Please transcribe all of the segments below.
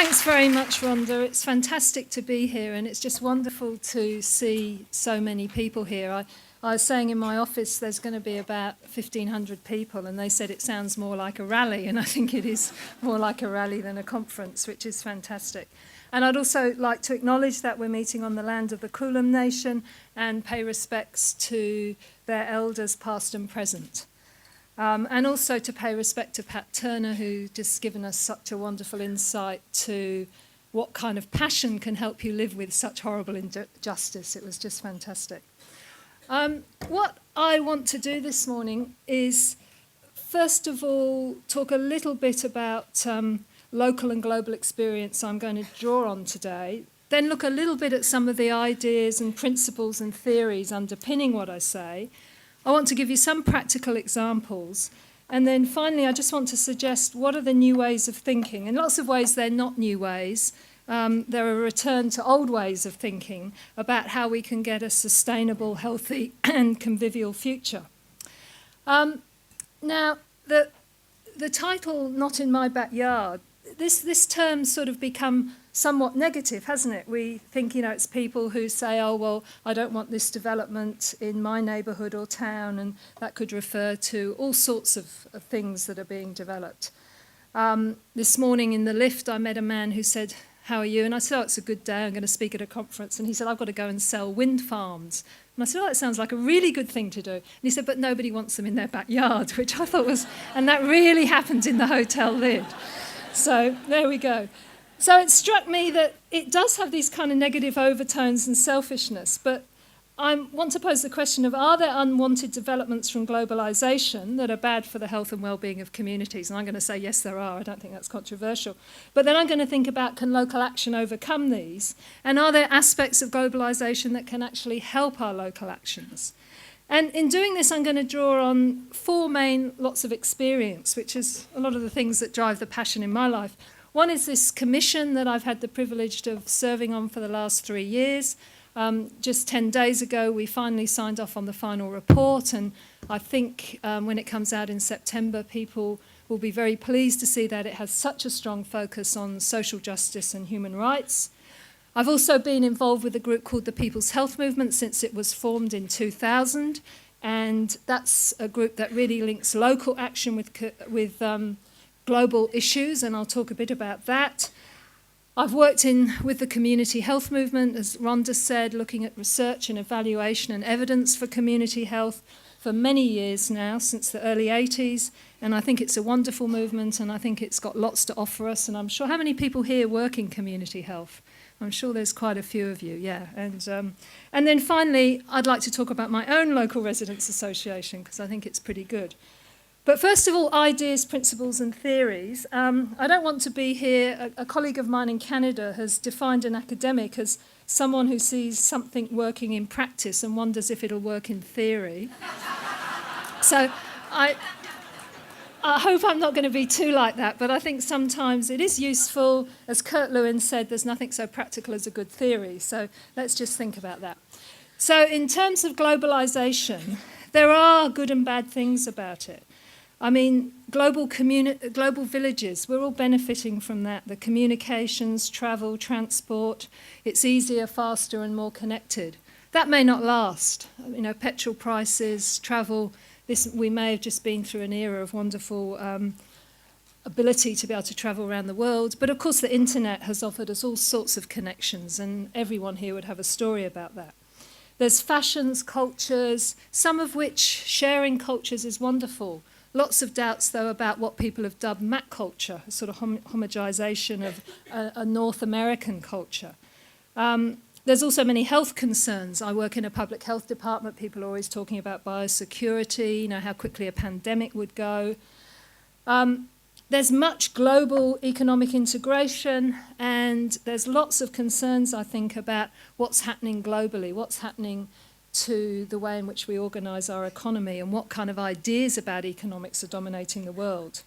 Thanks very much, Rhonda. It's fantastic to be here, and it's just wonderful to see so many people here. I was saying in my office there's going to be about 1,500 people, and they said it sounds more like a rally, and I think it is more like a rally than a conference, which is fantastic. And I'd also like to acknowledge that we're meeting on the land of the Kulin Nation and pay respects to their elders past and present. And also to pay respect to Pat Turner, who's just given us such a wonderful insight to what kind of passion can help you live with such horrible injustice. It was just fantastic. What I want to do this morning is, first of all, talk a little bit about local and global experience I'm going to draw on today, then look a little bit at some of the ideas and principles and theories underpinning what I say. I want to give you some practical examples, and then finally I just want to suggest what are the new ways of thinking. In lots of ways they're not new ways. They're a return to old ways of thinking about how we can get a sustainable, healthy and convivial future. Now, the title, Not in My Backyard, this term's sort of become somewhat negative, hasn't it? We think, it's people who say, oh, well, I don't want this development in my neighbourhood or town, and that could refer to all sorts of things that are being developed. This morning in the lift, I met a man who said, how are you? And I said, oh, it's a good day, I'm going to speak at a conference. And he said, I've got to go and sell wind farms. And I said, oh, that sounds like a really good thing to do. And he said, but nobody wants them in their backyard, which I thought was, and that really happened in the hotel lid. So there we go. So it struck me that it does have these kind of negative overtones and selfishness, but I want to pose the question of, are there unwanted developments from globalisation that are bad for the health and well-being of communities? And I'm going to say, yes, there are. I don't think that's controversial. But then I'm going to think about, can local action overcome these? And are there aspects of globalisation that can actually help our local actions? And in doing this, I'm going to draw on four main lots of experience, which is a lot of the things that drive the passion in my life. One is this commission that I've had the privilege of serving on for the last 3 years. Just 10 days ago, we finally signed off on the final report, and I think when it comes out in September, people will be very pleased to see that it has such a strong focus on social justice and human rights. I've also been involved with a group called the People's Health Movement since it was formed in 2000, and that's a group that really links local action with global issues, and I'll talk a bit about that. I've worked with the community health movement, as Rhonda said, looking at research and evaluation and evidence for community health for many years now, since the early 80s, and I think it's a wonderful movement, and I think it's got lots to offer us, and I'm sure, how many people here work in community health? I'm sure there's quite a few of you, yeah. And then finally, I'd like to talk about my own local residents association, because I think it's pretty good. But first of all, ideas, principles and theories. I don't want to be here. A colleague of mine in Canada has defined an academic as someone who sees something working in practice and wonders if it'll work in theory. So I hope I'm not going to be too like that, but I think sometimes it is useful. As Kurt Lewin said, there's nothing so practical as a good theory. So let's just think about that. So in terms of globalisation, there are good and bad things about it. I mean, global villages, we're all benefiting from that. The communications, travel, transport, it's easier, faster and more connected. That may not last. Petrol prices, travel, we may have just been through an era of wonderful ability to be able to travel around the world. But of course the internet has offered us all sorts of connections, and everyone here would have a story about that. There's fashions, cultures, some of which sharing cultures is wonderful. Lots of doubts, though, about what people have dubbed Mac culture, a sort of homogenization of a North American culture. There's also many health concerns. I work in a public health department. People are always talking about biosecurity, how quickly a pandemic would go. There's much global economic integration, and there's lots of concerns, I think, about what's happening globally, what's happening to the way in which we organise our economy and what kind of ideas about economics are dominating the world.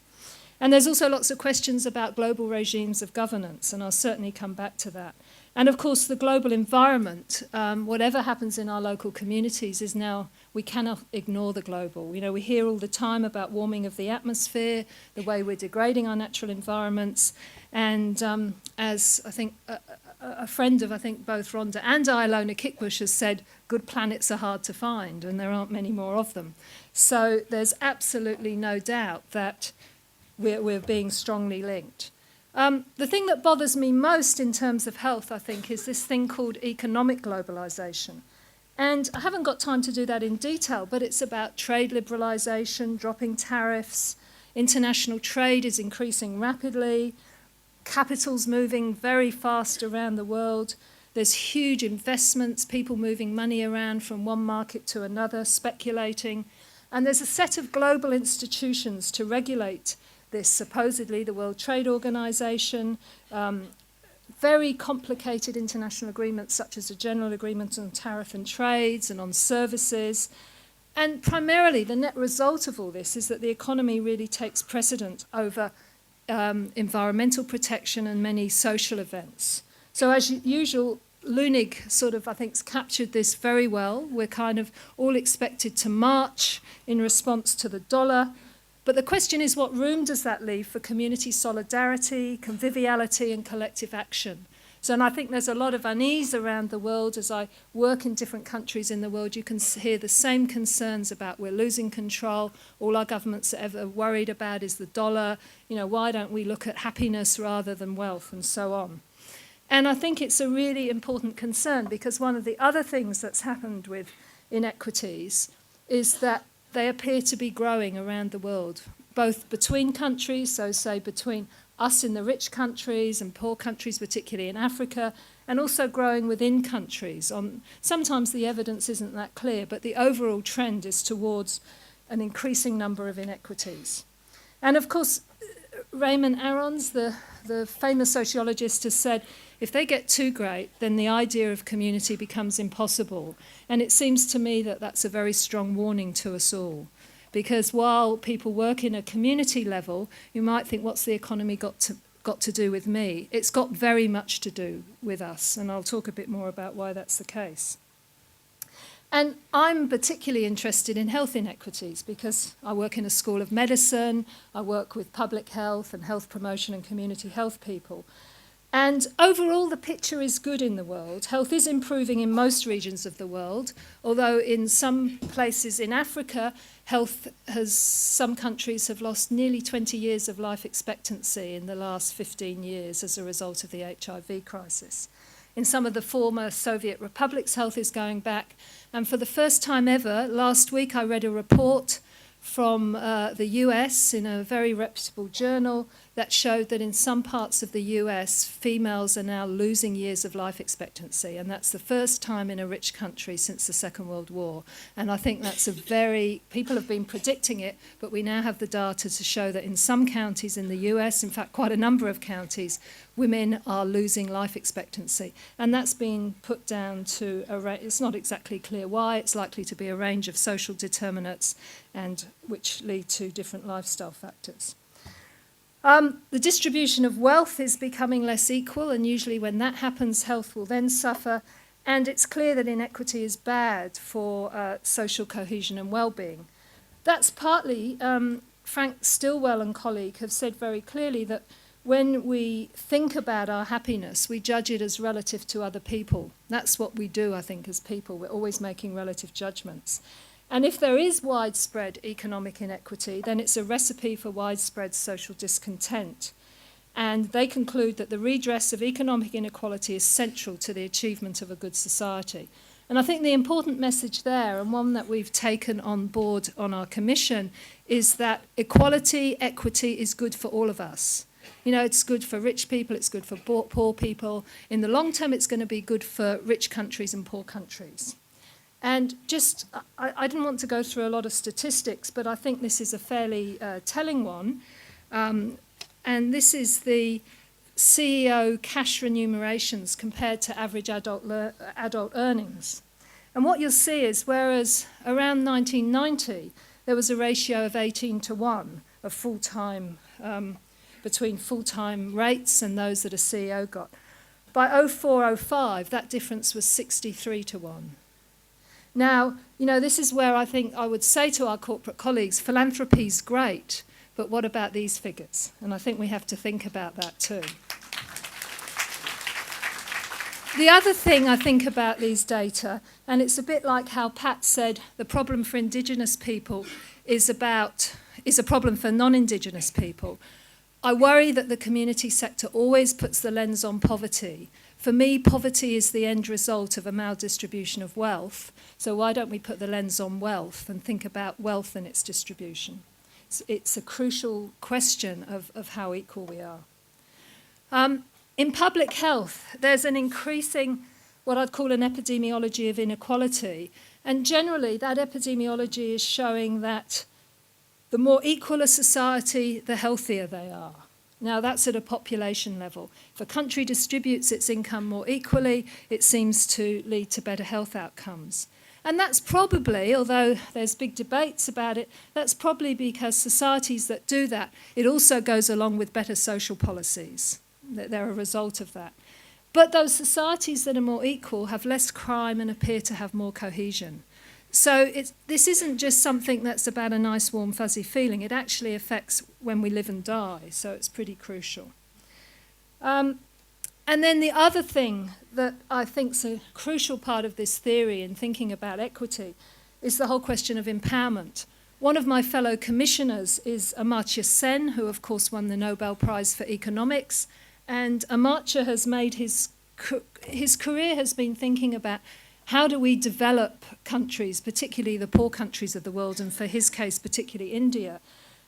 And there's also lots of questions about global regimes of governance, and I'll certainly come back to that. And of course, the global environment, whatever happens in our local communities, is now we cannot ignore the global. You know, we hear all the time about warming of the atmosphere, the way we're degrading our natural environments, and as I think a friend of, I think, both Rhonda and Ilona Kickbush has said, good planets are hard to find, and there aren't many more of them. So there's absolutely no doubt that we're being strongly linked. The thing that bothers me most in terms of health, I think, is this thing called economic globalisation. And I haven't got time to do that in detail, but it's about trade liberalisation, dropping tariffs, international trade is increasing rapidly, capital's moving very fast around the world, there's huge investments, people moving money around from one market to another, speculating, and there's a set of global institutions to regulate this, supposedly the World Trade Organization, very complicated international agreements such as the General Agreement on Tariff and Trades and on Services. And primarily the net result of all this is that the economy really takes precedent over environmental protection and many social events. So as usual, Lunig sort of, I think, captured this very well. We're kind of all expected to march in response to the dollar. But the question is, what room does that leave for community solidarity, conviviality, and collective action? So, and I think there's a lot of unease around the world. As I work in different countries in the world, you can hear the same concerns about we're losing control. All our governments are ever worried about is the dollar. You know, why don't we look at happiness rather than wealth, and so on. And I think it's a really important concern, because one of the other things that's happened with inequities is that they appear to be growing around the world, both between countries, so say between us in the rich countries and poor countries, particularly in Africa, and also growing within countries. Sometimes the evidence isn't that clear, but the overall trend is towards an increasing number of inequities. And of course, Raymond Aron's, the famous sociologist, has said, if they get too great, then the idea of community becomes impossible. And it seems to me that that's a very strong warning to us all. Because while people work in a community level, you might think, what's the economy got to do with me? It's got very much to do with us, and I'll talk a bit more about why that's the case. And I'm particularly interested in health inequities because I work in a school of medicine, I work with public health and health promotion and community health people. And overall, the picture is good in the world. Health is improving in most regions of the world, although in some places in Africa, some countries have lost nearly 20 years of life expectancy in the last 15 years as a result of the HIV crisis. In some of the former Soviet republics, health is going back. And for the first time ever, last week I read a report from the US in a very reputable journal that showed that in some parts of the US, females are now losing years of life expectancy. And that's the first time in a rich country since the Second World War. And I think that's people have been predicting it, but we now have the data to show that in some counties in the US, in fact, quite a number of counties, women are losing life expectancy. And that's been put down to, it's not exactly clear why, it's likely to be a range of social determinants and which lead to different lifestyle factors. The distribution of wealth is becoming less equal, and usually when that happens, health will then suffer. And it's clear that inequity is bad for social cohesion and well-being. That's partly, Frank Stilwell and colleague have said very clearly that when we think about our happiness, we judge it as relative to other people. That's what we do, I think, as people. We're always making relative judgments. And if there is widespread economic inequity, then it's a recipe for widespread social discontent. And they conclude that the redress of economic inequality is central to the achievement of a good society. And I think the important message there, and one that we've taken on board on our commission, is that equality, equity is good for all of us. You know, it's good for rich people, it's good for poor people. In the long term, it's going to be good for rich countries and poor countries. And just, I didn't want to go through a lot of statistics, but I think this is a fairly telling one. And this is the CEO cash remunerations compared to average adult earnings. And what you'll see is, whereas around 1990, there was a ratio of 18-1 of full-time, between full-time rates and those that a CEO got. By 04-05, that difference was 63-1. Now, this is where I think I would say to our corporate colleagues, philanthropy's great, but what about these figures? And I think we have to think about that too. The other thing I think about these data, and it's a bit like how Pat said, the problem for Indigenous people is a problem for non-Indigenous people. I worry that the community sector always puts the lens on poverty. For me, poverty is the end result of a maldistribution of wealth. So why don't we put the lens on wealth and think about wealth and its distribution? It's a crucial question of how equal we are. In public health, there's an increasing, what I'd call an epidemiology of inequality. And generally, that epidemiology is showing that the more equal a society, the healthier they are. Now, that's at a population level. If a country distributes its income more equally, it seems to lead to better health outcomes. And that's probably, although there's big debates about it, that's probably because societies that do that, it also goes along with better social policies. They're a result of that. But those societies that are more equal have less crime and appear to have more cohesion. So this isn't just something that's about a nice, warm, fuzzy feeling. It actually affects when we live and die, so it's pretty crucial. And then the other thing that I think is a crucial part of this theory in thinking about equity is the whole question of empowerment. One of my fellow commissioners is Amartya Sen, who of course won the Nobel Prize for Economics. And Amartya has made his career has been thinking about how do we develop countries, particularly the poor countries of the world, and for his case, particularly India.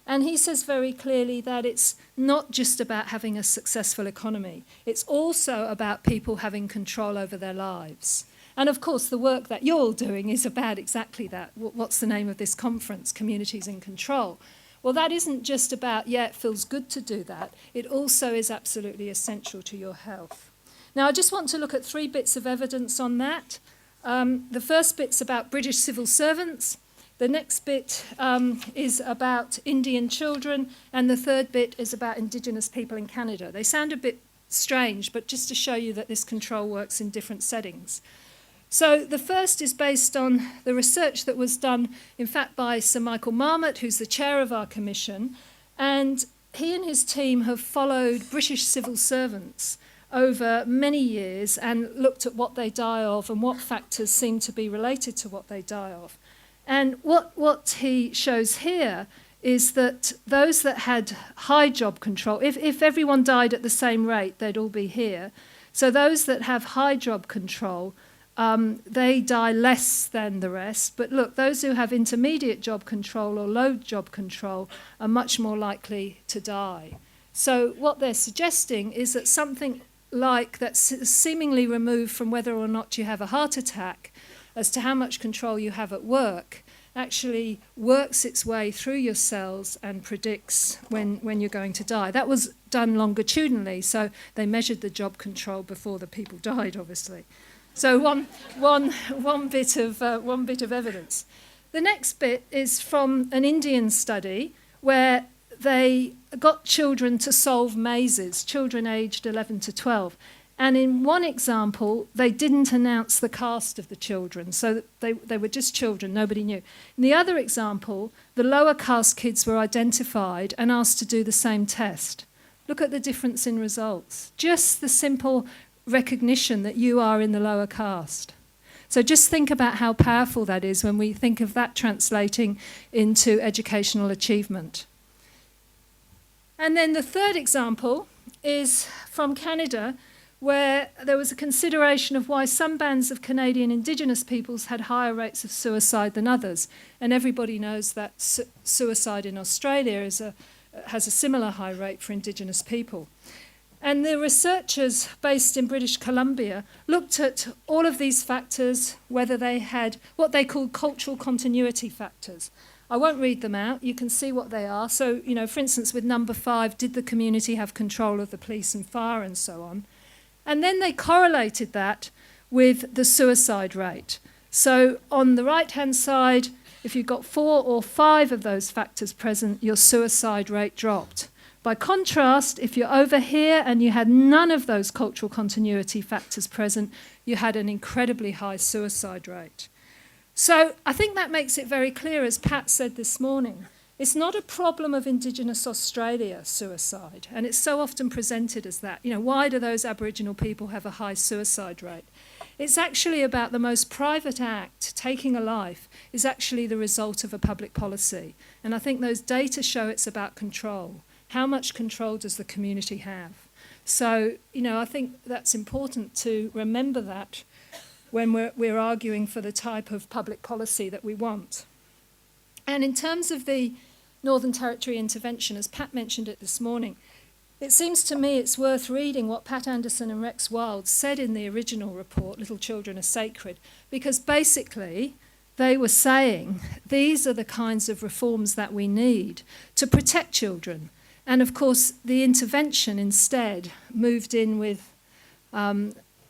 And he says very clearly that it's not just about having a successful economy. It's also about people having control over their lives. And of course, the work that you're all doing is about exactly that. What's the name of this conference? Communities in Control. Well, that isn't just about, it feels good to do that. It also is absolutely essential to your health. Now, I just want to look at 3 bits of evidence on that. The first bit's about British civil servants. The next bit is about Indian children. And the third bit is about Indigenous people in Canada. They sound a bit strange, but just to show you that this control works in different settings. So the first is based on the research that was done, in fact, by Sir Michael Marmot, who's the chair of our commission. And he and his team have followed British civil servants over many years and looked at what they die of and what factors seem to be related to what they die of. And what he shows here is that those that had high job control, if everyone died at the same rate, they'd all be here. So those that have high job control, they die less than the rest. But look, those who have intermediate job control or low job control are much more likely to die. So what they're suggesting is that something like that's seemingly removed from whether or not you have a heart attack as to how much control you have at work actually works its way through your cells and predicts when you're going to die. That was done longitudinally, so they measured the job control before the people died, obviously. So one bit of evidence. The next bit is from an Indian study where they got children to solve mazes, children aged 11 to 12. And in one example, they didn't announce the caste of the children, so they were just children, nobody knew. In the other example, the lower caste kids were identified and asked to do the same test. Look at the difference in results. Just the simple recognition that you are in the lower caste. So just think about how powerful that is when we think of that translating into educational achievement. And then the third example is from Canada, where there was a consideration of why some bands of Canadian Indigenous peoples had higher rates of suicide than others. And everybody knows that suicide in Australia has a similar high rate for Indigenous people. And the researchers based in British Columbia looked at all of these factors, whether they had what they called cultural continuity factors. I won't read them out. You can see what they are. So, for instance, with number 5, did the community have control of the police and fire and so on? And then they correlated that with the suicide rate. So on the right-hand side, if you've got 4 or 5 of those factors present, your suicide rate dropped. By contrast, if you're over here and you had none of those cultural continuity factors present, you had an incredibly high suicide rate. So I think that makes it very clear, as Pat said this morning, it's not a problem of Indigenous Australia suicide, and it's so often presented as that. You know, why do those Aboriginal people have a high suicide rate? It's actually about the most private act, taking a life, is actually the result of a public policy. And I think those data show it's about control. How much control does the community have? So, you know, I think that's important to remember that when we're arguing for the type of public policy that we want. And in terms of the Northern Territory intervention, as Pat mentioned it this morning, it seems to me it's worth reading what Pat Anderson and Rex Wild said in the original report, Little Children Are Sacred, because basically they were saying these are the kinds of reforms that we need to protect children. And of course, the intervention instead moved in with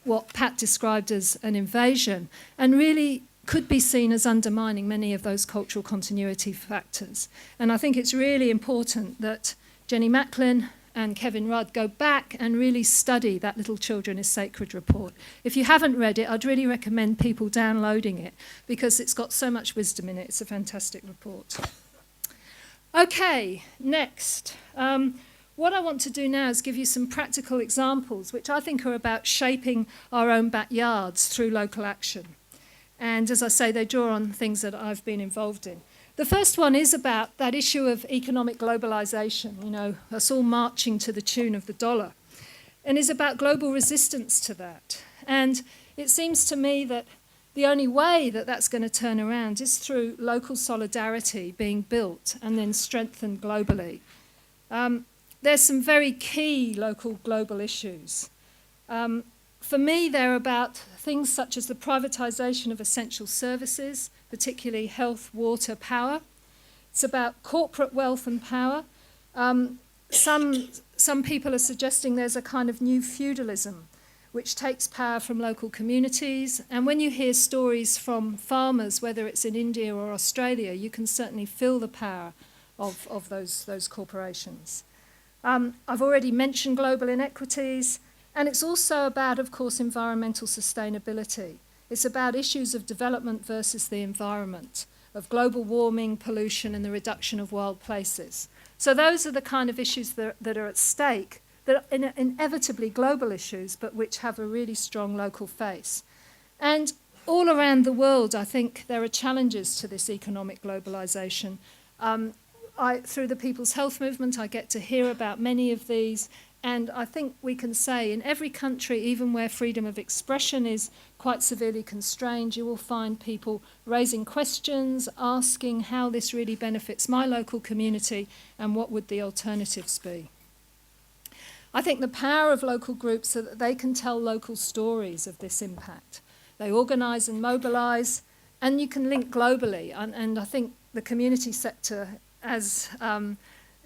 what Pat described as an invasion, and really could be seen as undermining many of those cultural continuity factors. And I think it's really important that Jenny Macklin and Kevin Rudd go back and really study that Little Children is Sacred report. If you haven't read it, I'd really recommend people downloading it because it's got so much wisdom in it. It's a fantastic report. Okay, next. What I want to do now is give you some practical examples which I think are about shaping our own backyards through local action. And as I say, they draw on things that I've been involved in. The first one is about that issue of economic globalisation, you know, us all marching to the tune of the dollar, and is about global resistance to that. And it seems to me that the only way that that's going to turn around is through local solidarity being built and then strengthened globally. There's some very key local global issues. For me, they're about things such as the privatisation of essential services, particularly health, water, power. It's about corporate wealth and power. Some people are suggesting there's a kind of new feudalism which takes power from local communities. And when you hear stories from farmers, whether it's in India or Australia, you can certainly feel the power of those corporations. I've already mentioned global inequities. And it's also about, of course, environmental sustainability. It's about issues of development versus the environment, of global warming, pollution, and the reduction of wild places. So those are the kind of issues that are at stake, that are inevitably global issues, but which have a really strong local face. And all around the world, I think there are challenges to this economic globalisation. Through the People's Health Movement, I get to hear about many of these. And I think we can say in every country, even where freedom of expression is quite severely constrained, you will find people raising questions, asking how this really benefits my local community and what would the alternatives be. I think the power of local groups so that they can tell local stories of this impact. They organise and mobilise, and you can link globally. And I think the community sector, as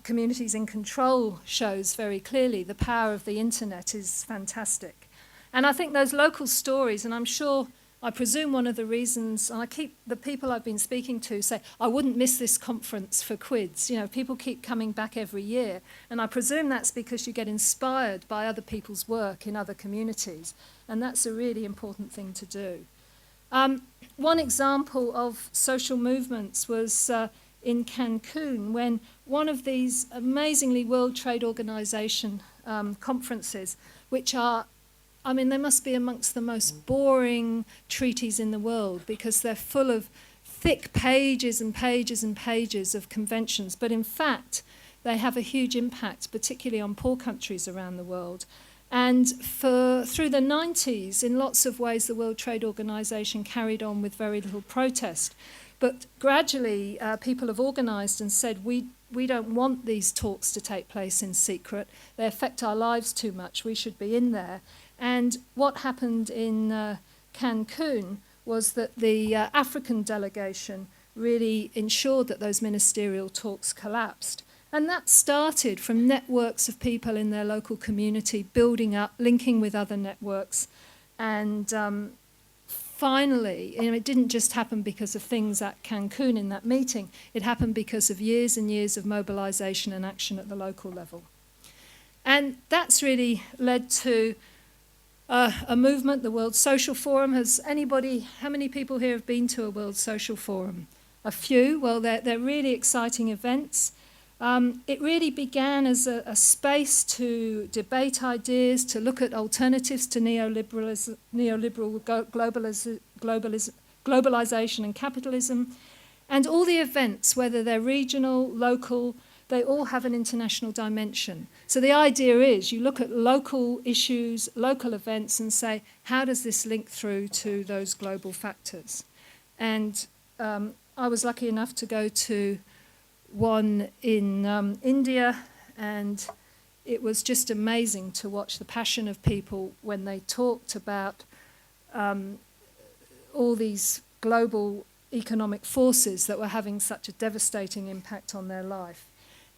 Communities in Control shows very clearly, the power of the internet is fantastic. And I think those local stories, and I presume one of the reasons, and the people I've been speaking to say, I wouldn't miss this conference for quids. You know, people keep coming back every year. And I presume that's because you get inspired by other people's work in other communities. And that's a really important thing to do. One example of social movements was in Cancun, when one of these amazingly World Trade Organization conferences, which are, I mean, they must be amongst the most boring treaties in the world because they're full of thick pages and pages and pages of conventions. But in fact, they have a huge impact, particularly on poor countries around the world. And through the 90s, in lots of ways, the World Trade Organization carried on with very little protest. But gradually, people have organised and said, we don't want these talks to take place in secret. They affect our lives too much. We should be in there. And what happened in Cancun was that the African delegation really ensured that those ministerial talks collapsed. And that started from networks of people in their local community, building up, linking with other networks, and finally, it didn't just happen because of things at Cancun in that meeting, it happened because of years and years of mobilisation and action at the local level. And that's really led to a movement, the World Social Forum. How many people here have been to a World Social Forum? A few. Well, they're really exciting events. It really began as a space to debate ideas, to look at alternatives to neoliberal globalisation and capitalism. And all the events, whether they're regional, local, they all have an international dimension. So the idea is you look at local issues, local events, and say, how does this link through to those global factors? And I was lucky enough to go to one in India, and it was just amazing to watch the passion of people when they talked about all these global economic forces that were having such a devastating impact on their life.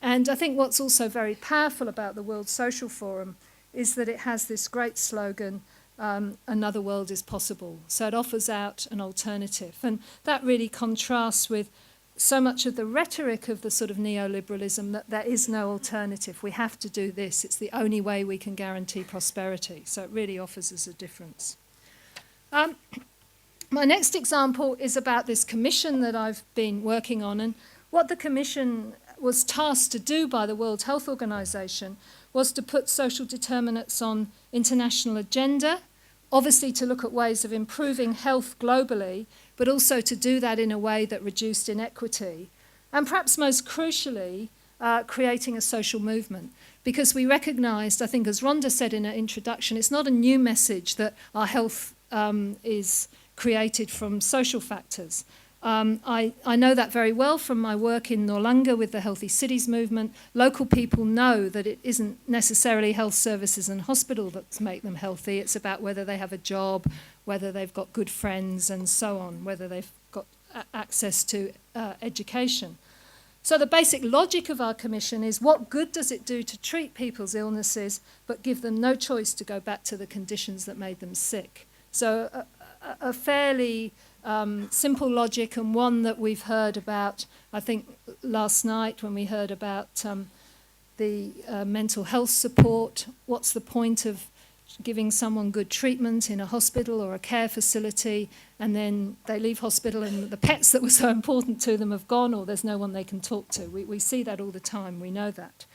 And I think what's also very powerful about the World Social Forum is that it has this great slogan, another world is possible. So it offers out an alternative. And that really contrasts with so much of the rhetoric of the sort of neoliberalism that there is no alternative. We have to do this. It's the only way we can guarantee prosperity. So it really offers us a difference. My next example is about this commission that I've been working on. And what the commission was tasked to do by the World Health Organization was to put social determinants on international agenda, obviously to look at ways of improving health globally, but also to do that in a way that reduced inequity. And perhaps most crucially, creating a social movement. Because we recognised, I think as Rhonda said in her introduction, it's not a new message that our health is created from social factors. I know that very well from my work in Noarlunga with the Healthy Cities movement. Local people know that it isn't necessarily health services and hospital that make them healthy. It's about whether they have a job, whether they've got good friends and so on, whether they've got access to education. So the basic logic of our commission is what good does it do to treat people's illnesses but give them no choice to go back to the conditions that made them sick? So a fairly simple logic, and one that we've heard about, I think, last night when we heard about the mental health support. What's the point of giving someone good treatment in a hospital or a care facility, and then they leave hospital and the pets that were so important to them have gone, or there's no one they can talk to? We see that all the time, we know that.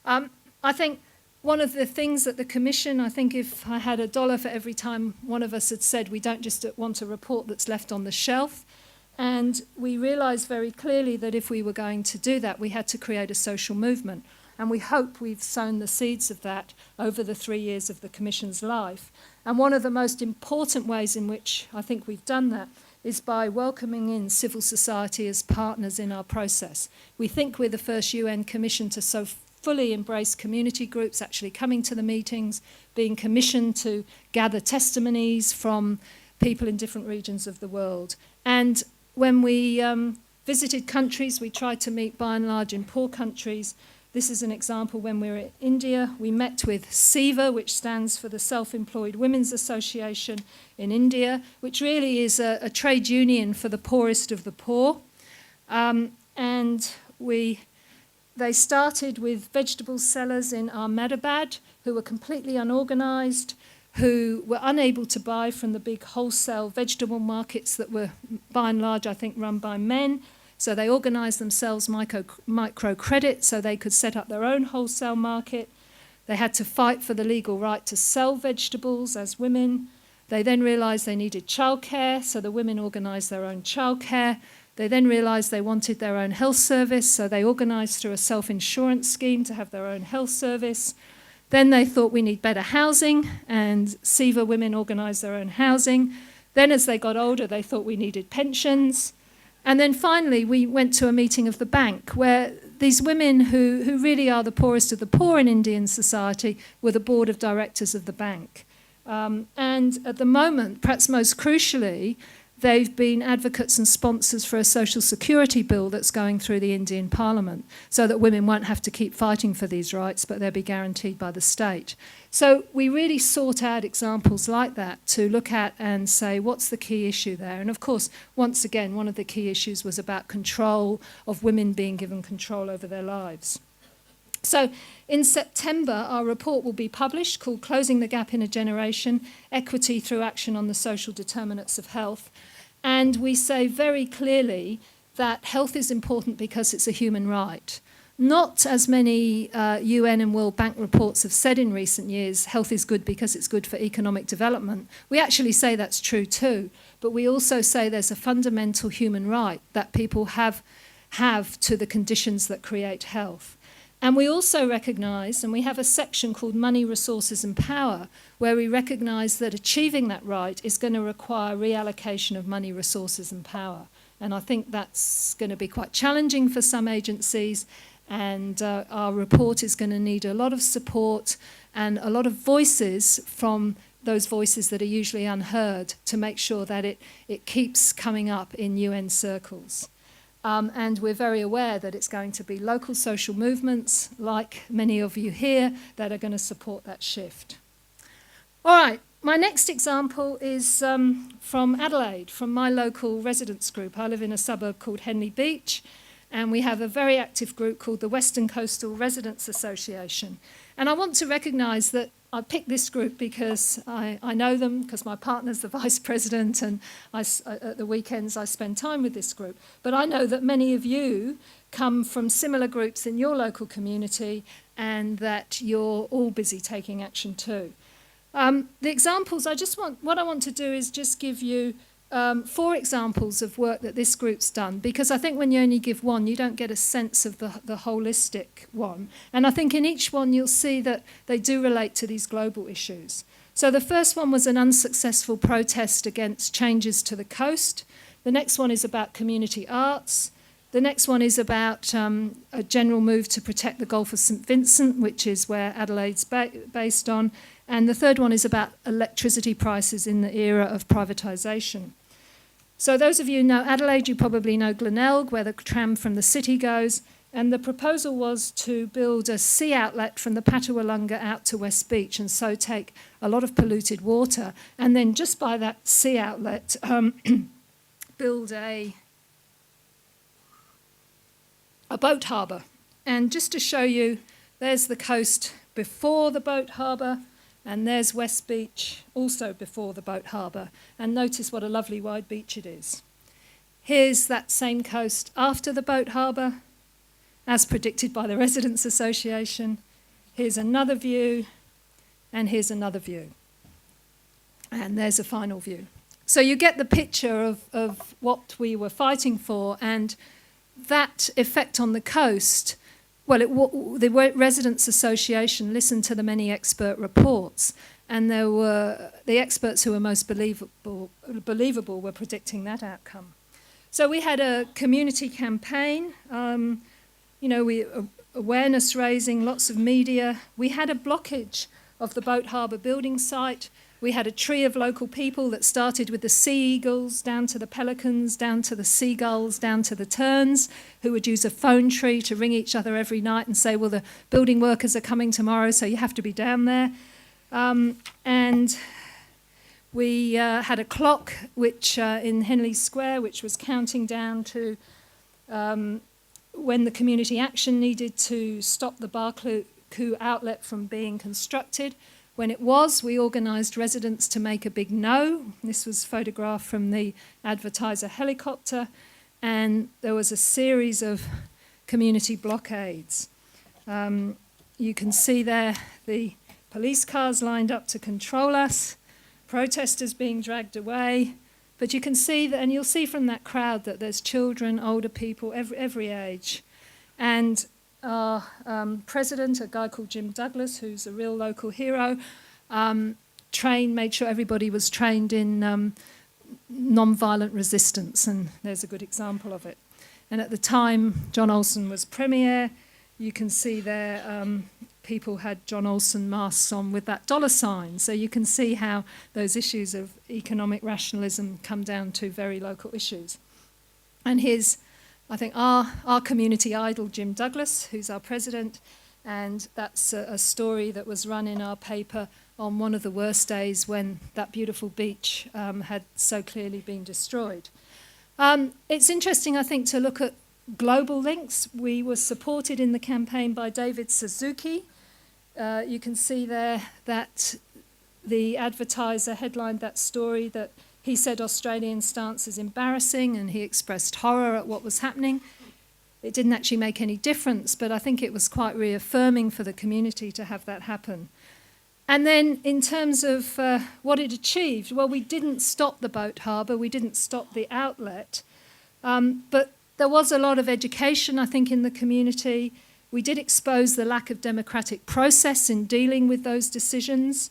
I think one of the things that the Commission, I think if I had $1 for every time one of us had said we don't just want a report that's left on the shelf, and we realised very clearly that if we were going to do that, we had to create a social movement. And we hope we've sown the seeds of that over the 3 years of the Commission's life. And one of the most important ways in which I think we've done that is by welcoming in civil society as partners in our process. We think we're the first UN Commission to so fully embrace community groups, actually coming to the meetings, being commissioned to gather testimonies from people in different regions of the world. And when we visited countries, we tried to meet by and large in poor countries. This is an example when we were in India. We met with SEWA, which stands for the Self-Employed Women's Association in India, which really is a trade union for the poorest of the poor. They started with vegetable sellers in Ahmedabad who were completely unorganised, who were unable to buy from the big wholesale vegetable markets that were, by and large, I think, run by men. So they organised themselves micro-credit so they could set up their own wholesale market. They had to fight for the legal right to sell vegetables as women. They then realised they needed childcare, so the women organised their own childcare. They then realised they wanted their own health service, so they organised through a self-insurance scheme to have their own health service. Then they thought we need better housing, and SEWA women organised their own housing. Then as they got older, they thought we needed pensions. And then finally, we went to a meeting of the bank where these women who really are the poorest of the poor in Indian society were the board of directors of the bank. And at the moment, perhaps most crucially, they've been advocates and sponsors for a social security bill that's going through the Indian Parliament so that women won't have to keep fighting for these rights, but they'll be guaranteed by the state. So we really sought out examples like that to look at and say, what's the key issue there? And of course, once again, one of the key issues was about control, of women being given control over their lives. So in September, our report will be published called Closing the Gap in a Generation, Equity Through Action on the Social Determinants of Health. And we say very clearly that health is important because it's a human right. Not as many UN and World Bank reports have said in recent years, health is good because it's good for economic development. We actually say that's true too, but we also say there's a fundamental human right that people have to the conditions that create health. And we also recognise, and we have a section called Money, Resources and Power, where we recognise that achieving that right is going to require reallocation of money, resources and power. And I think that's going to be quite challenging for some agencies, and our report is going to need a lot of support and a lot of voices from those voices that are usually unheard to make sure that it keeps coming up in UN circles. And we're very aware that it's going to be local social movements, like many of you here, that are going to support that shift. All right, my next example is from Adelaide, from my local residents group. I live in a suburb called Henley Beach, and we have a very active group called the Western Coastal Residents Association. And I want to recognise that I picked this group because I know them, because my partner's the vice president, and at the weekends I spend time with this group. But I know that many of you come from similar groups in your local community and that you're all busy taking action too. The examples, what I want to do is just give you 4 examples of work that this group's done, because I think when you only give one, you don't get a sense of the holistic one. And I think in each one you'll see that they do relate to these global issues. So the first one was an unsuccessful protest against changes to the coast. The next one is about community arts. The next one is about a general move to protect the Gulf of St Vincent, which is where Adelaide's based on. And the third one is about electricity prices in the era of privatisation. So those of you who know Adelaide, you probably know Glenelg, where the tram from the city goes. And the proposal was to build a sea outlet from the Patawalunga out to West Beach, and so take a lot of polluted water. And then just by that sea outlet, build a boat harbour. And just to show you, there's the coast before the boat harbour, and there's West Beach, also before the boat harbour. And notice what a lovely wide beach it is. Here's that same coast after the boat harbour, as predicted by the Residents Association. Here's another view, and here's another view. And there's a final view. So you get the picture of what we were fighting for, and that effect on the coast. Well, the Residents Association listened to the many expert reports, and there were the experts who were most believable were predicting that outcome. So we had a community campaign, awareness raising, lots of media. We had a blockage of the boat harbour building site. We had a tree of local people that started with the sea eagles, down to the pelicans, down to the seagulls, down to the terns, who would use a phone tree to ring each other every night and say, well, the building workers are coming tomorrow, so you have to be down there. And we had a clock which in Henley Square, which was counting down to when the community action needed to stop the Barclay outlet from being constructed. When it was, we organised residents to make a big no. This was photographed from the advertiser helicopter, and there was a series of community blockades. You can see there the police cars lined up to control us, protesters being dragged away, but you can see that, and you'll see from that crowd that there's children, older people, every age. And our president, a guy called Jim Douglas, who's a real local hero, made sure everybody was trained in non-violent resistance, and there's a good example of it. And at the time, John Olsen was Premier. You can see there people had John Olsen masks on with that dollar sign, so you can see how those issues of economic rationalism come down to very local issues. And here's, I think, our community idol, Jim Douglas, who's our president, and that's a story that was run in our paper on one of the worst days when that beautiful beach had so clearly been destroyed. It's interesting, I think, to look at global links. We were supported in the campaign by David Suzuki. You can see there that the advertiser headlined that story that he said Australian stance is embarrassing, and he expressed horror at what was happening. It didn't actually make any difference, but I think it was quite reaffirming for the community to have that happen. And then in terms of what it achieved, well, we didn't stop the boat harbour, we didn't stop the outlet, but there was a lot of education, I think, in the community. We did expose the lack of democratic process in dealing with those decisions.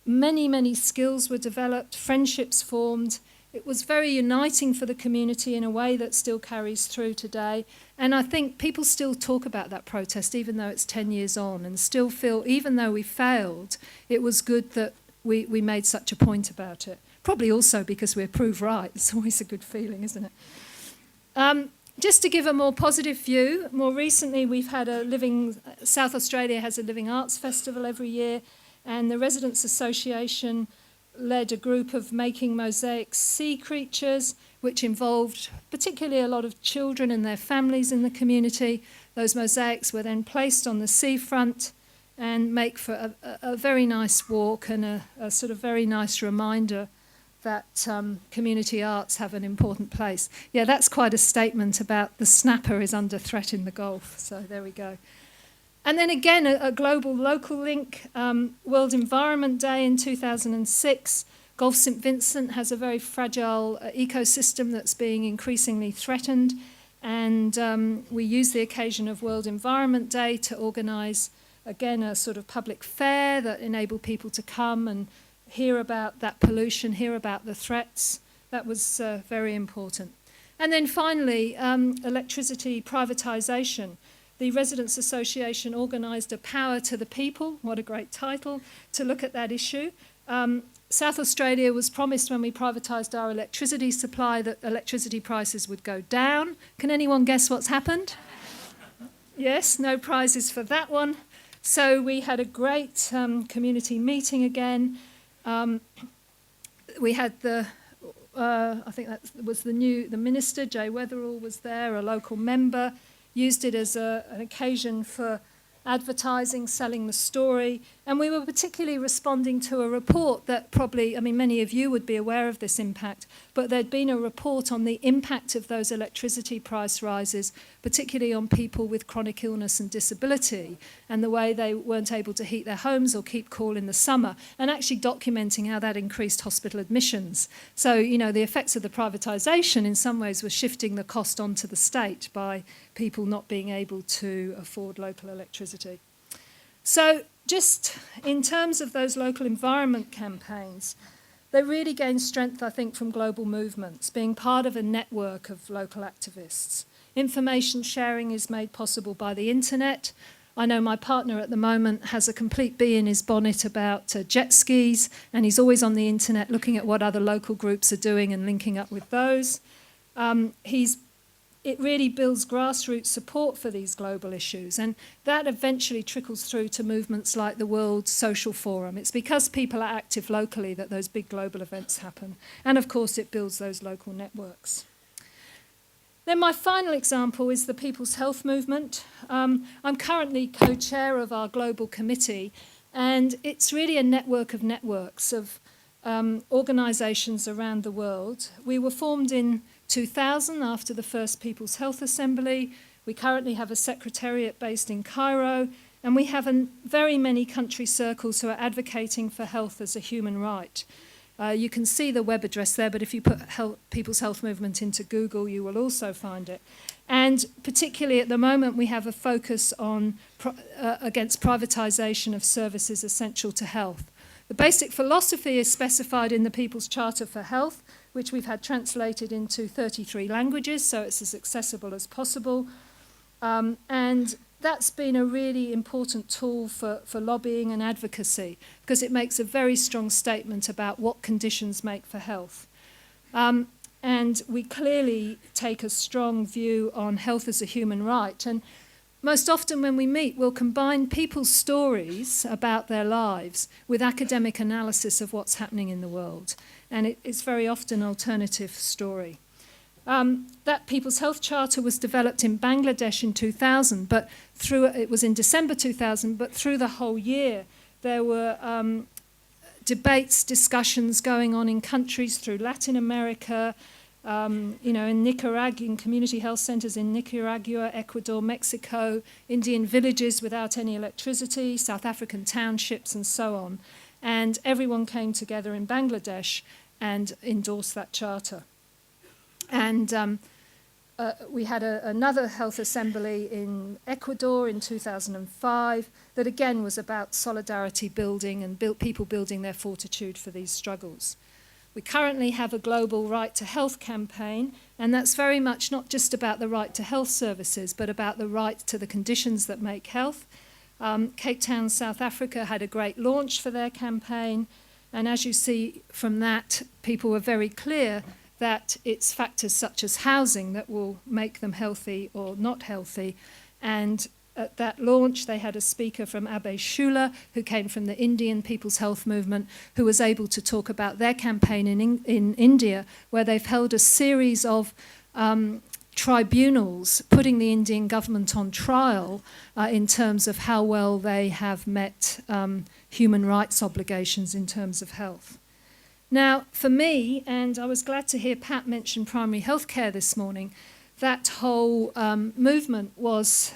Many, many skills were developed, friendships formed. It was very uniting for the community in a way that still carries through today. And I think people still talk about that protest, even though it's 10 years on, and still feel, even though we failed, it was good that we made such a point about it. Probably also because we're proved right. It's always a good feeling, isn't it? Just to give a more positive view, more recently we've had South Australia has a Living Arts Festival every year, and the Residents Association led a group of making mosaic sea creatures, which involved particularly a lot of children and their families in the community. Those mosaics were then placed on the seafront and make for a very nice walk and a sort of very nice reminder that community arts have an important place. Yeah, that's quite a statement about the snapper is under threat in the Gulf. So there we go. And then again, a global local link, World Environment Day in 2006. Gulf St Vincent has a very fragile ecosystem that's being increasingly threatened. And we use the occasion of World Environment Day to organise, again, a sort of public fair that enable people to come and hear about that pollution, hear about the threats. That was very important. And then finally, electricity privatisation. The Residents Association organised a Power to the People, what a great title, to look at that issue. South Australia was promised when we privatised our electricity supply that electricity prices would go down. Can anyone guess what's happened? Yes, no prizes for that one. So we had a great community meeting again. We had I think that was the Minister, Jay Weatherall was there, a local member, used it as an occasion for advertising, selling the story, and we were particularly responding to a report that probably, I mean, many of you would be aware of this impact, but there'd been a report on the impact of those electricity price rises, particularly on people with chronic illness and disability, and the way they weren't able to heat their homes or keep cool in the summer, and actually documenting how that increased hospital admissions. So, you know, the effects of the privatisation in some ways were shifting the cost onto the state by people not being able to afford local electricity. So just in terms of those local environment campaigns, they really gain strength, I think, from global movements, being part of a network of local activists. Information sharing is made possible by the internet. I know my partner at the moment has a complete bee in his bonnet about jet skis, and he's always on the internet looking at what other local groups are doing and linking up with those. It really builds grassroots support for these global issues, and that eventually trickles through to movements like the World Social Forum. It's because people are active locally that those big global events happen, and of course it builds those local networks. Then my final example is the People's Health Movement. I'm currently co-chair of our global committee, and it's really a network of networks of organisations around the world. We were formed in 2000 after the first People's Health Assembly. We currently have a secretariat based in Cairo, and we have very many country circles who are advocating for health as a human right. You can see the web address there, but if you put People's Health Movement into Google, you will also find it. And particularly at the moment, we have a focus on against privatisation of services essential to health. The basic philosophy is specified in the People's Charter for Health, which we've had translated into 33 languages, so it's as accessible as possible. And that's been a really important tool for lobbying and advocacy, because it makes a very strong statement about what conditions make for health. And we clearly take a strong view on health as a human right. And most often when we meet, we'll combine people's stories about their lives with academic analysis of what's happening in the world. And it's very often an alternative story. That People's Health Charter was developed in Bangladesh in 2000, but it was in December 2000, but through the whole year there were debates, discussions going on in countries through Latin America, in Nicaragua, in community health centres in Nicaragua, Ecuador, Mexico, Indian villages without any electricity, South African townships and so on. And everyone came together in Bangladesh and endorsed that charter. And we had another health assembly in Ecuador in 2005 that again was about solidarity building and people building their fortitude for these struggles. We currently have a global right to health campaign, and that's very much not just about the right to health services, but about the right to the conditions that make health. Cape Town, South Africa had a great launch for their campaign, and as you see from that, people were very clear that it's factors such as housing that will make them healthy or not healthy. And at that launch, they had a speaker from Abhay Shula, who came from the Indian People's Health Movement, who was able to talk about their campaign in India, where they've held a series of tribunals putting the Indian government on trial in terms of how well they have met human rights obligations in terms of health. Now, for me, and I was glad to hear Pat mention primary health care this morning, that whole movement was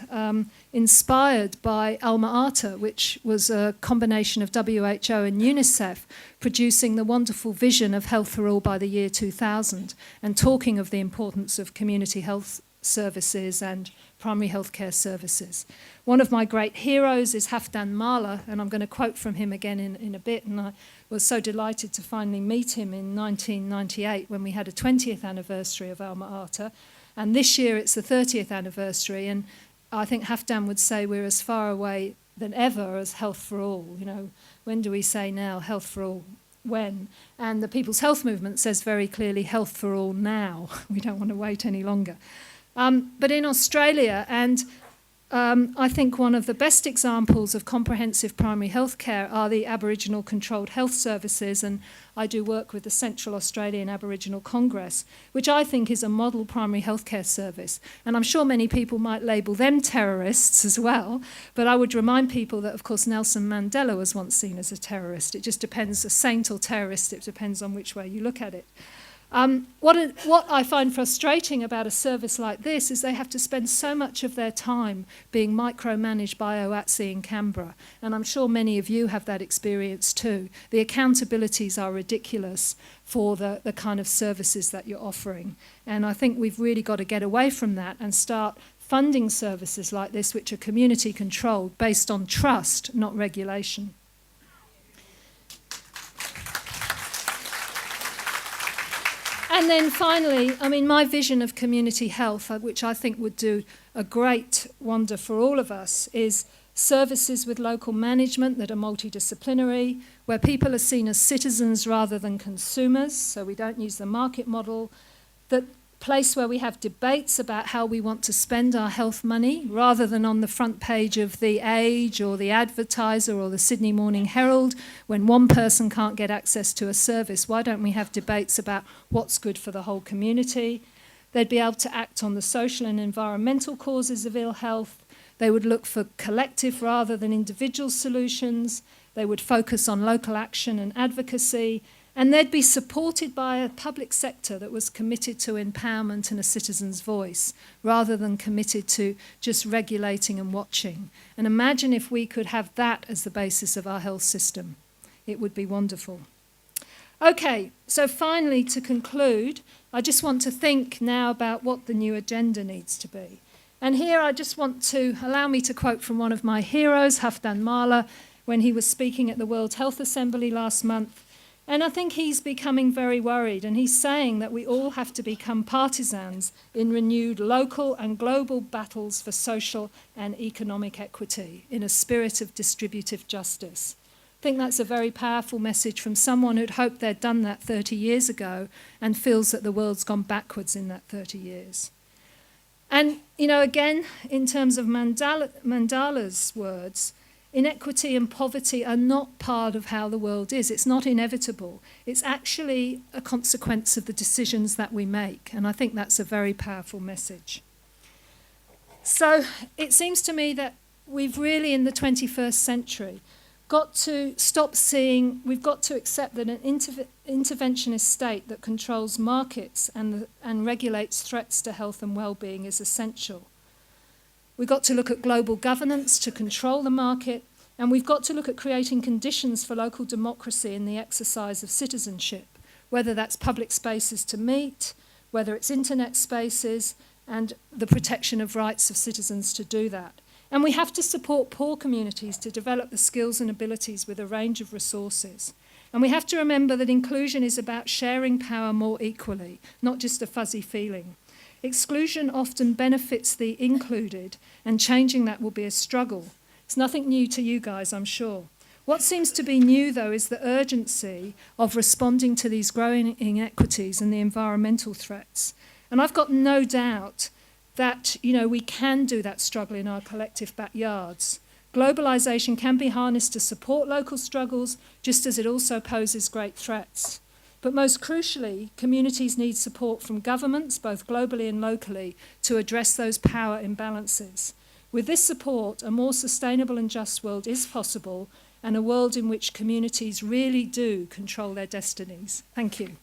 inspired by Alma Ata, which was a combination of WHO and UNICEF, producing the wonderful vision of health for all by the year 2000, and talking of the importance of community health services and primary health care services. One of my great heroes is Halfdan Mahler, and I'm going to quote from him again in a bit, and I was so delighted to finally meet him in 1998 when we had a 20th anniversary of Alma Ata. And this year it's the 30th anniversary, and I think Halfdan would say we're as far away than ever as health for all. You know, when do we say now health for all? When? And the People's Health Movement says very clearly health for all now. We don't want to wait any longer. But in Australia, and I think one of the best examples of comprehensive primary health care are the Aboriginal Controlled Health Services, and I do work with the Central Australian Aboriginal Congress, which I think is a model primary health care service. And I'm sure many people might label them terrorists as well, but I would remind people that, of course, Nelson Mandela was once seen as a terrorist. It just depends, a saint or terrorist, it depends on which way you look at it. What I find frustrating about a service like this is they have to spend so much of their time being micromanaged by OATSE in Canberra, and I'm sure many of you have that experience too. The accountabilities are ridiculous for the kind of services that you're offering, and I think we've really got to get away from that and start funding services like this which are community controlled based on trust, not regulation. And then finally, I mean, my vision of community health, which I think would do a great wonder for all of us, is services with local management that are multidisciplinary, where people are seen as citizens rather than consumers, so we don't use the market model, that place where we have debates about how we want to spend our health money, rather than on the front page of The Age or The Advertiser or the Sydney Morning Herald, when one person can't get access to a service. Why don't we have debates about what's good for the whole community? They'd be able to act on the social and environmental causes of ill health. They would look for collective rather than individual solutions. They would focus on local action and advocacy. And they'd be supported by a public sector that was committed to empowerment and a citizen's voice, rather than committed to just regulating and watching. And imagine if we could have that as the basis of our health system. It would be wonderful. Okay, so finally, to conclude, I just want to think now about what the new agenda needs to be. And here I just want to allow me to quote from one of my heroes, Halfdan Mahler, when he was speaking at the World Health Assembly last month. And I think he's becoming very worried, and he's saying that we all have to become partisans in renewed local and global battles for social and economic equity in a spirit of distributive justice. I think that's a very powerful message from someone who'd hoped they'd done that 30 years ago and feels that the world's gone backwards in that 30 years. And, you know, again, in terms of Mandela's words, inequity and poverty are not part of how the world is. It's not inevitable. It's actually a consequence of the decisions that we make. And I think that's a very powerful message. So it seems to me that we've really, in the 21st century, got to stop seeing, we've got to accept that an interventionist state that controls markets and regulates threats to health and well-being is essential. We've got to look at global governance to control the market, and we've got to look at creating conditions for local democracy in the exercise of citizenship, whether that's public spaces to meet, whether it's internet spaces, and the protection of rights of citizens to do that. And we have to support poor communities to develop the skills and abilities with a range of resources. And we have to remember that inclusion is about sharing power more equally, not just a fuzzy feeling. Exclusion often benefits the included, and changing that will be a struggle. It's nothing new to you guys, I'm sure. What seems to be new, though, is the urgency of responding to these growing inequities and the environmental threats. And I've got no doubt that, we can do that struggle in our collective backyards. Globalisation can be harnessed to support local struggles, just as it also poses great threats. But most crucially, communities need support from governments, both globally and locally, to address those power imbalances. With this support, a more sustainable and just world is possible, and a world in which communities really do control their destinies. Thank you.